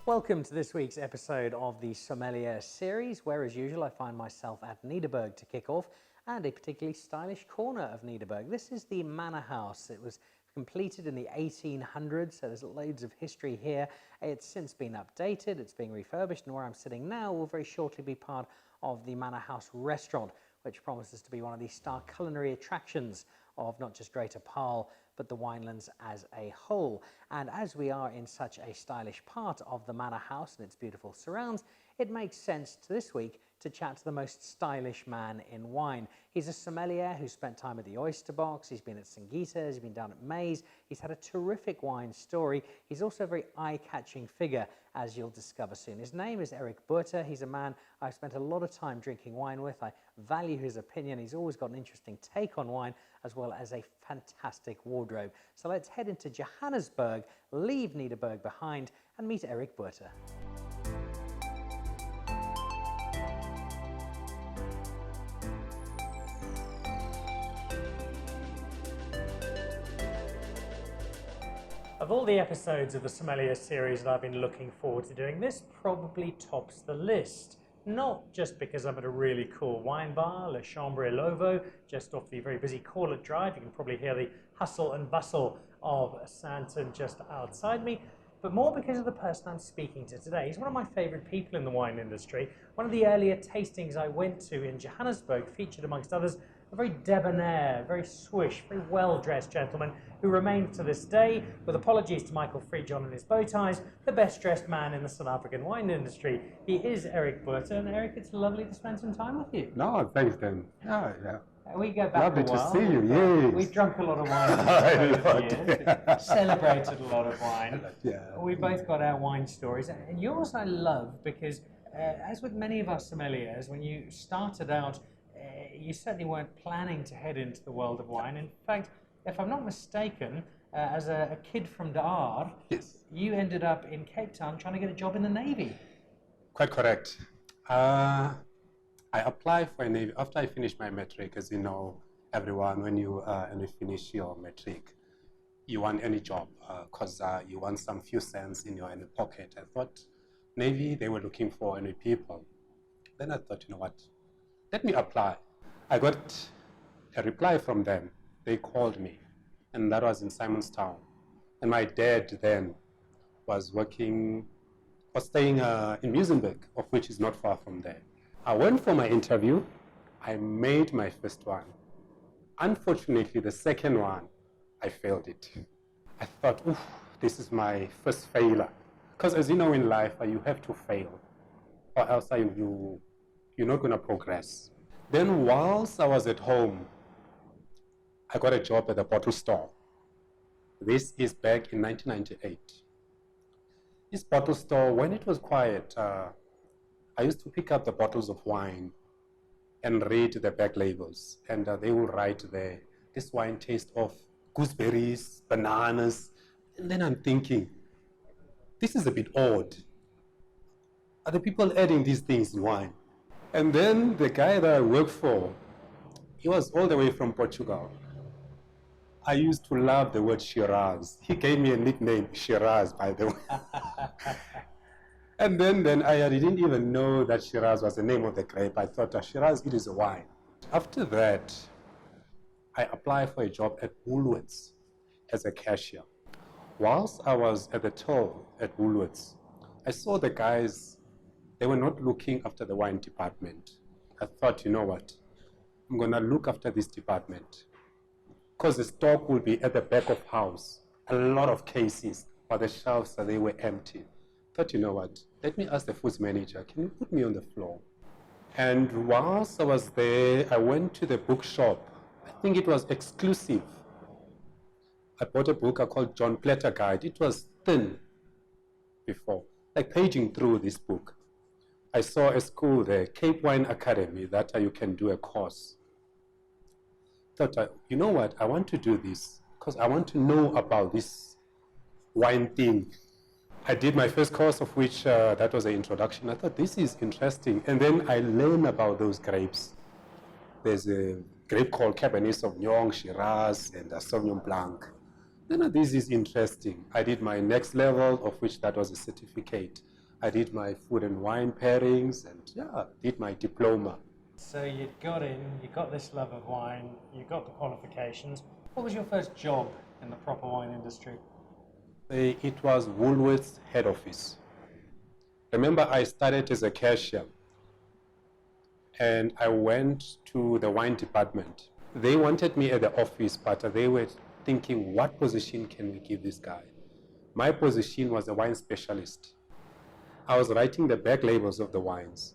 Welcome to this week's episode of the Sommelier Series, where as usual I find myself at Nederburg to kick off, and a particularly stylish corner of Nederburg. This is the Manor House. It was completed in the 1800s, so there's loads of history here. It's since been updated, it's being refurbished, and where I'm sitting now will very shortly be part of the Manor House restaurant, which promises to be one of the star culinary attractions of not just Greater Paarl, but the winelands as a whole. And as we are in such a stylish part of the Manor House and its beautiful surrounds, it makes sense to this week to chat to the most stylish man in wine. He's a sommelier who spent time at the Oyster Box, he's been at St. Gita's, he's been down at Mays, he's had a terrific wine story. He's also a very eye-catching figure, as you'll discover soon. His name is Eric Botha. He's a man I've spent a lot of time drinking wine with. I value his opinion. He's always got an interesting take on wine, as well as a fantastic wardrobe. So let's head into Johannesburg, leave Nederburg behind, and meet Eric Botha. Of all the episodes of the Sommelier Series that I've been looking forward to doing, this probably tops the list. Not just because I'm at a really cool wine bar, Le Chambre Lovo, just off the very busy Corlett Drive. You can probably hear the hustle and bustle of Santon just outside me, but more because of the person I'm speaking to today. He's one of my favorite people in the wine industry. One of the earlier tastings I went to in Johannesburg featured, amongst others, a very debonair, very swish, very well-dressed gentleman who remains to this day, with apologies to Michael Freejohn and his bow ties, the best-dressed man in the South African wine industry. He is Eric Botha, and Eric, it's lovely to spend some time with you. No, thanks, Dan. Yeah. We go back Lovely a while. to see you, yes. We've drunk a lot of wine over the years, celebrated a lot of wine. Yeah. We both got our wine stories, and yours I love because, as with many of us sommeliers, when you started out, you certainly weren't planning to head into the world of wine. In fact, if I'm not mistaken, as a kid from Daar, Yes. you ended up in Cape Town trying to get a job in the Navy. Quite correct. I applied for a Navy after I finished my matric. As you know, everyone, when you finish your matric, you want any job because you want some few cents in your pocket. I thought Navy, they were looking for any people. Then I thought, you know what, let me apply. I got a reply from them. They called me, and that was in Simonstown. And my dad then was staying in Muizenberg, of which is not far from there. I went for my interview. I made my first one. Unfortunately, the second one, I failed it. I thought, oof, this is my first failure. Because as you know in life, you have to fail, or else you're not going to progress. Then whilst I was at home, I got a job at a bottle store. This is back in 1998. This bottle store, when it was quiet, I used to pick up the bottles of wine and read the back labels. And they will write there, this wine tastes of gooseberries, bananas. And then I'm thinking, this is a bit odd. Are the people adding these things in wine? And then the guy that I worked for, he was all the way from Portugal. I used to love the word Shiraz. He gave me a nickname, Shiraz, by the way. And then I didn't even know that Shiraz was the name of the grape. I thought Shiraz, it is a wine. After that, I applied for a job at Woolworths as a cashier. Whilst I was at the till at Woolworths, I saw the guys, they were not looking after the wine department. I thought, you know what, I'm going to look after this department because the stock will be at the back of house. A lot of cases, but the shelves, they were empty. I thought, you know what, let me ask the foods manager, can you put me on the floor? And whilst I was there, I went to the bookshop. I think it was Exclusive. I bought a book called John Platter Guide. It was thin before, like paging through this book. I saw a school there, Cape Wine Academy, that you can do a course. Thought, you know what, I want to do this because I want to know about this wine thing. I did my first course, of which that was an introduction. I thought, this is interesting. And then I learned about those grapes. There's a grape called Cabernet Sauvignon, Shiraz, and Sauvignon Blanc. Then this is interesting. I did my next level, of which that was a certificate. I did my food and wine pairings, and yeah, did my diploma. So you'd got in, you got this love of wine, you got the qualifications. What was your first job in the proper wine industry? It was Woolworths head office. Remember, I started as a cashier, and I went to the wine department. They wanted me at the office, but they were thinking, what position can we give this guy? My position was a wine specialist. I was writing the back labels of the wines.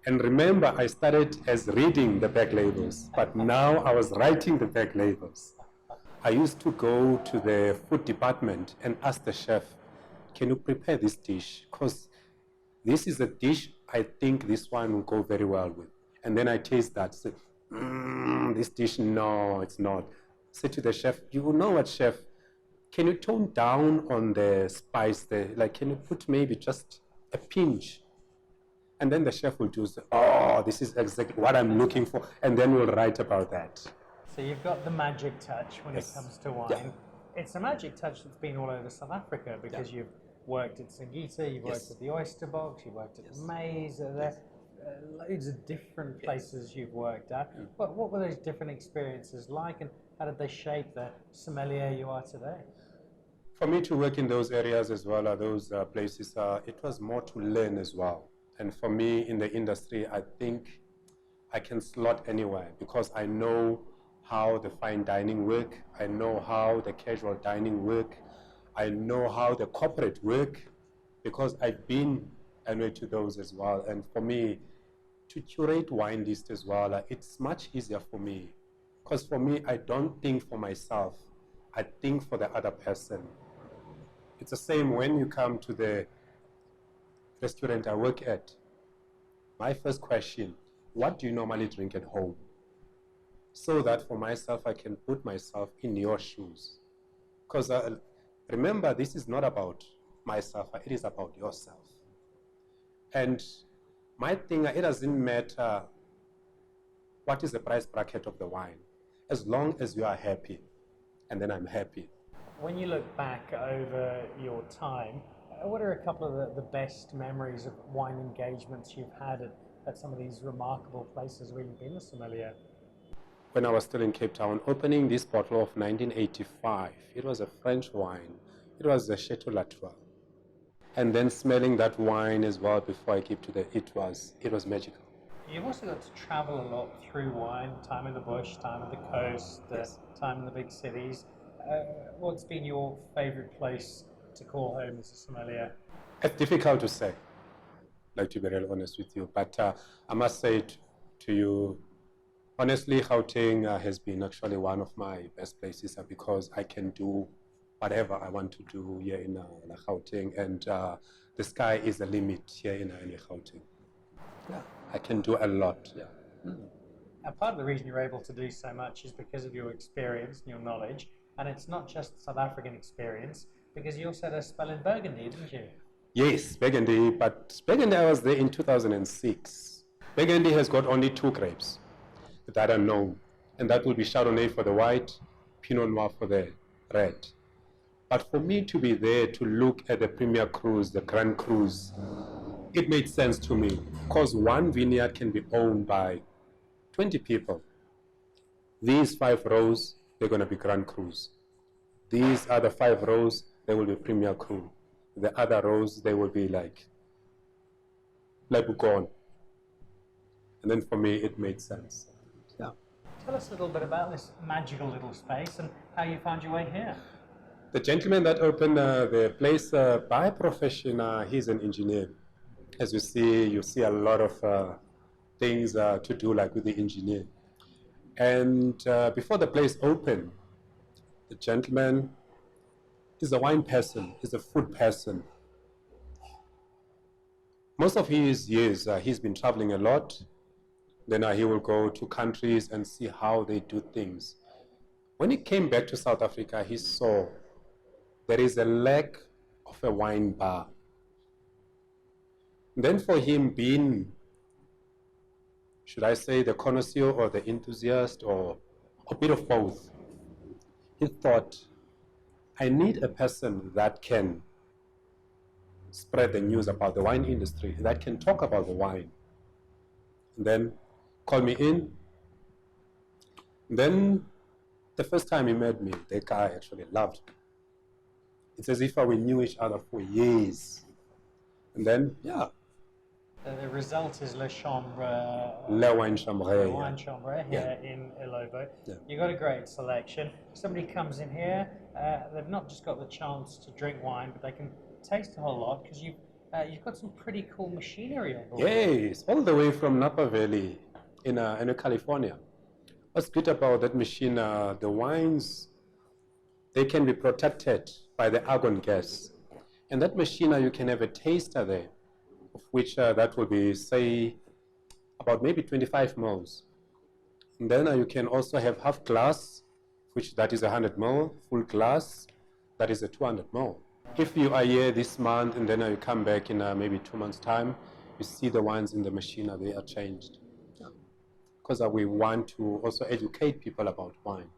And remember, I started as reading the back labels, but now I was writing the back labels. I used to go to the food department and ask the chef, can you prepare this dish? Because this is a dish I think this wine will go very well with. And then I taste that, say, this dish, no, it's not. Say to the chef, you know what, chef, can you tone down on the spice there? Like, can you put maybe just a pinch? And then the chef will do, oh, this is exactly what I'm looking for. And then we'll write about that. So you've got the magic touch when Yes. it comes to wine. Yeah. It's a magic touch that's been all over South Africa because you've worked at Singita, you've worked Yes. at the Oyster Box, you've worked at Yes. the Maze, loads of different places you've worked at. What were those different experiences like, and how did they shape the sommelier you are today? For me to work in those areas as well, those places, it was more to learn as well. And for me in the industry, I think I can slot anywhere because I know how the fine dining work, I know how the casual dining work, I know how the corporate work, because I've been anyway to those as well. And for me, to curate wine list as well, it's much easier for me. Because for me, I don't think for myself, I think for the other person. It's the same when you come to the restaurant I work at. My first question, what do you normally drink at home? So that for myself, I can put myself in your shoes. Because remember, this is not about myself, it is about yourself. And my thing, it doesn't matter what is the price bracket of the wine, as long as you are happy, and then I'm happy. When you look back over your time, what are a couple of the best memories of wine engagements you've had at some of these remarkable places where you've been a sommelier? When I was still in Cape Town, opening this bottle of 1985, it was a French wine. It was a Chateau Latour. And then smelling that wine as well before I came to it was magical. You've also got to travel a lot through wine, time in the bush, time at the coast, Yes. time in the big cities. What's been your favorite place to call home as a sommelier? It's difficult to say, like to be real honest with you, but I must say to you, honestly, Gauteng has been actually one of my best places because I can do whatever I want to do here in Gauteng, and the sky is the limit here in Gauteng. Yeah, I can do a lot. Yeah. And part of the reason you're able to do so much is because of your experience and your knowledge, and it's not just South African experience, because you also had a spell in Burgundy, didn't you? Yes, Burgundy, but Burgundy, I was there in 2006. Burgundy has got only 2 grapes that are known, and that will be Chardonnay for the white, Pinot Noir for the red. But for me to be there to look at the Premier Cruise, the Grand Cruise, it made sense to me, because one vineyard can be owned by 20 people. These 5 rows, they're going to be Grand Cruise. These other 5 rows, they will be Premier Cruise. The other rows, they will be like Bougon. And then for me, it made sense. Yeah. Tell us a little bit about this magical little space and how you found your way here. The gentleman that opened the place, by profession, he's an engineer. As you see a lot of things to do like with the engineer. And before the place opened, the gentleman is a wine person, is a food person. Most of his years, he's been traveling a lot. Then he will go to countries and see how they do things. When he came back to South Africa, he saw there is a lack of a wine bar. Then for him being, should I say, the connoisseur or the enthusiast or a bit of both, he thought, I need a person that can spread the news about the wine industry, that can talk about the wine. And then call me in. And then the first time he met me, the guy actually loved me. It's as if we knew each other for years. And then, yeah. The result is Le Chambre. Le Wine Chambre. Le Wine Chambre here in Ilovo. Yeah. You've got a great selection. Somebody comes in here, they've not just got the chance to drink wine, but they can taste a whole lot because you've got some pretty cool machinery on board. Yes, all the way from Napa Valley in California. What's good about that machine, the wines, they can be protected by the argon gas. And that machine, you can have a taster there, of which that will be, say, about maybe 25 mils. And then you can also have half glass, which that is 100 mil, full glass, that is a 200 mil. If you are here this month and then you come back in maybe 2 months' time, you see the wines in the machine, they are changed. Because we want to also educate people about wine.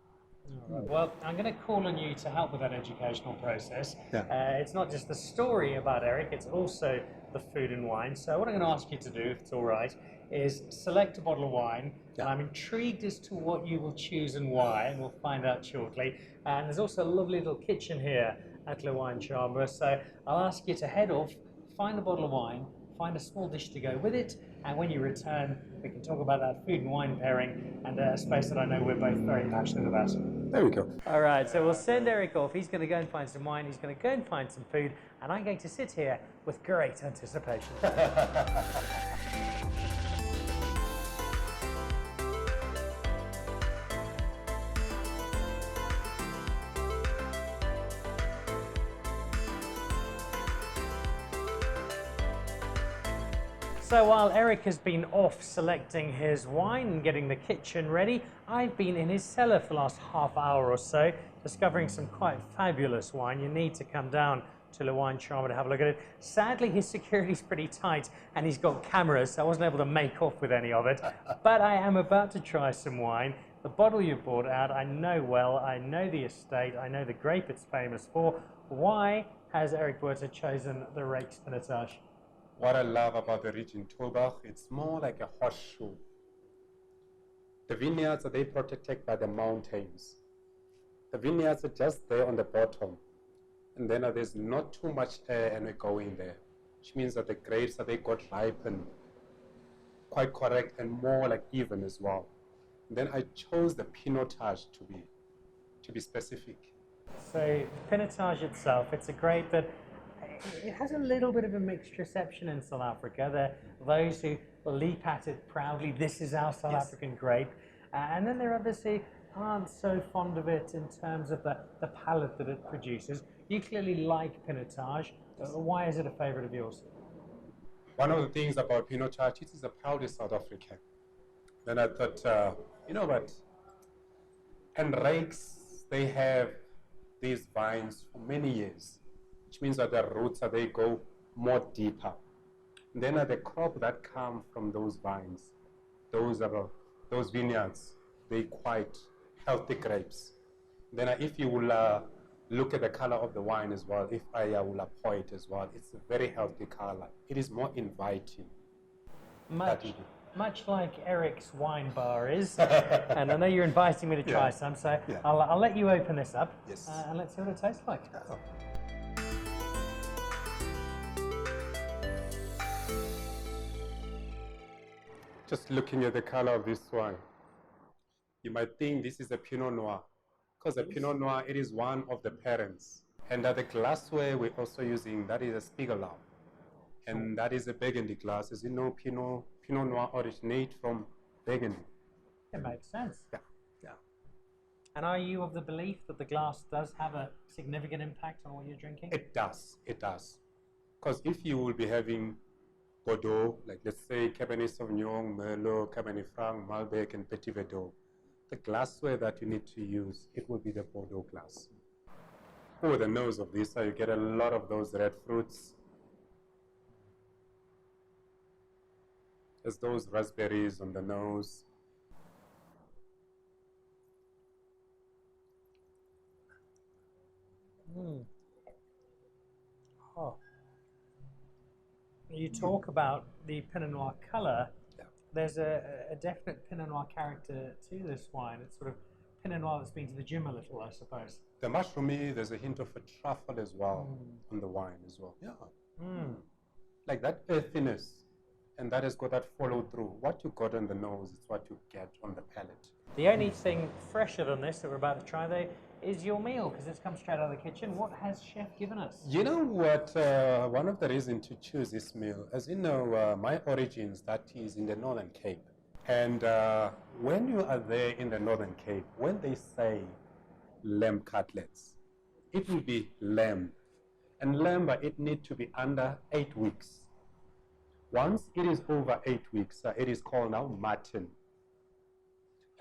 Right. Well, I'm going to call on you to help with that educational process. Yeah. It's not just the story about Eric, it's also the food and wine. So what I'm going to ask you to do, if it's all right, is select a bottle of wine. Yeah. And I'm intrigued as to what you will choose and why, and we'll find out shortly. And there's also a lovely little kitchen here at Le Wine Chambre. So I'll ask you to head off, find a bottle of wine, find a small dish to go with it, and when you return, we can talk about that food and wine pairing and a space that I know we're both very passionate about. There we go. All right, so we'll send Eric off. He's going to go and find some wine, he's going to go and find some food, and I'm going to sit here with great anticipation. So while Eric has been off selecting his wine and getting the kitchen ready, I've been in his cellar for the last half hour or so, discovering some quite fabulous wine. You need to come down to Le Wine Chambre to have a look at it. Sadly, his security's pretty tight and he's got cameras, so I wasn't able to make off with any of it. But I am about to try some wine. The bottle you brought out, I know well, I know the estate, I know the grape it's famous for. Why has Eric Botha chosen the Rijks Pinotage? What I love about the region Tilburg, it's more like a horseshoe. The vineyards, they protected by the mountains. The vineyards are just there on the bottom. And then there's not too much air and going there, which means that the grapes, they got ripened quite correct and more like even as well. And then I chose the Pinotage to be specific. So Pinotage itself, it's a grape that it has a little bit of a mixed reception in South Africa. There are those who leap at it proudly, this is our South African grape. And then there are others who aren't so fond of it in terms of the palate that it produces. You clearly like Pinotage. Why is it a favourite of yours? One of the things about Pinotage, it is a proudest South African. Then I thought, you know what? And Rijks, they have these vines for many years, which means that the roots, they go more deeper. And then the crop that come from those vines, those vineyards, they quite healthy grapes. Then if you will look at the color of the wine as well, if I will pour it as well, it's a very healthy color. It is more inviting. Much like Eric's wine bar is, and I know you're inviting me to try some, so I'll let you open this up, and let's see what it tastes like. Oh. Just looking at the color of this wine, you might think this is a Pinot Noir, because the Pinot Noir, it is one of the parents. And the glassware we're also using, that is a Spiegelau. And that is a Burgundy glass. As you know, Pinot Noir originate from Burgundy. It makes sense. Yeah. And are you of the belief that the glass does have a significant impact on what you're drinking? It does. Because if you will be having Bordeaux, like let's say Cabernet Sauvignon, Merlot, Cabernet Franc, Malbec, and Petit Verdot, the glassware that you need to use, it will be the Bordeaux glass. Oh, the nose of this, you get a lot of those red fruits. There's those raspberries on the nose. Oh. You talk about the Pinot Noir colour. Yeah. There's a definite Pinot Noir character to this wine. It's sort of Pinot Noir that's been to the gym a little, I suppose. The mushroomy, there's a hint of a truffle as well on the wine as well. Yeah. Like that earthiness, and that has got that follow through. What you got on the nose is what you get on the palate. The only thing fresher than this that we're about to try, though, is your meal, because it's come straight out of the kitchen. What has Chef given us? You know what? One of the reasons to choose this meal, as you know, my origins, that is in the Northern Cape. And when you are there in the Northern Cape, when they say lamb cutlets, it will be lamb. And lamb, it needs to be under 8 weeks. Once it is over 8 weeks, it is called now mutton.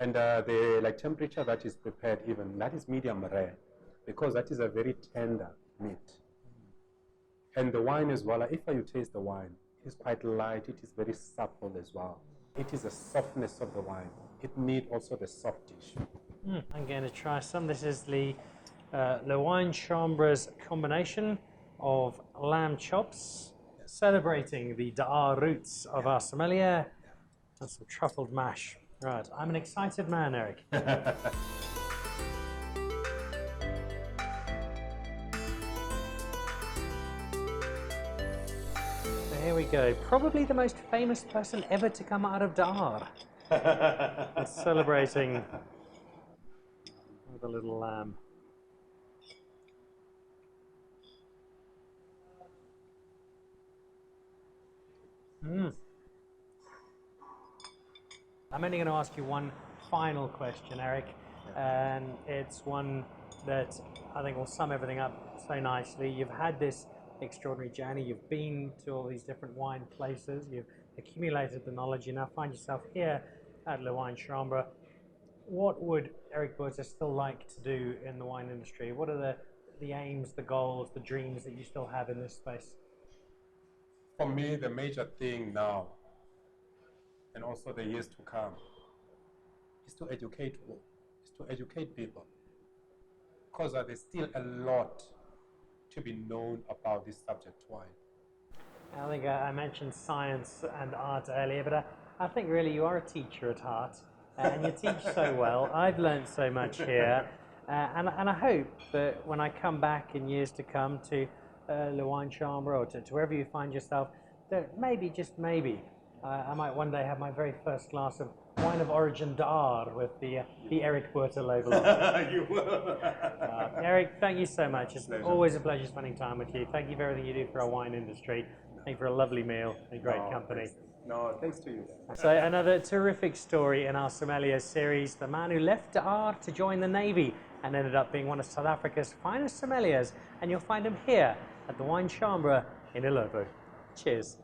And the temperature that is prepared even, that is medium rare, because that is a very tender meat. And the wine as well, if you taste the wine, it is quite light, it is very supple as well. It is the softness of the wine. It needs also the soft dish. I'm going to try some. This is the Wine Chambre's combination of lamb chops, celebrating the Da'ar roots of our sommelier, and some truffled mash. Right, I'm an excited man, Eric. So here we go. Probably the most famous person ever to come out of Da'ar. Celebrating with a little lamb. I'm only going to ask you one final question, Eric, and it's one that I think will sum everything up so nicely. You've had this extraordinary journey, you've been to all these different wine places, you've accumulated the knowledge, you now find yourself here at Le Wine Chambre. What would Eric Botha still like to do in the wine industry? What are the aims, the goals, the dreams that you still have in this space? For me, the major thing now, and also the years to come, is to educate people. Because there's still a lot to be known about this subject wine. I think I mentioned science and art earlier, but I think really you are a teacher at heart, and you teach so well. I've learned so much here, and I hope that when I come back in years to come to Le Wine Chambre or to wherever you find yourself, that maybe, just maybe, I might one day have my very first glass of wine of origin Da'ar with the Eric Botha label on. You will. Eric, thank you so much. It's always a pleasure spending time with you. Thank you for everything you do for our wine industry. Thank you for a lovely meal and great company. Thanks to you. So another terrific story in our Sommelier series, the man who left Da'ar to join the Navy and ended up being one of South Africa's finest sommeliers, and you'll find him here at the Wine Chambre in Nederburg. Cheers.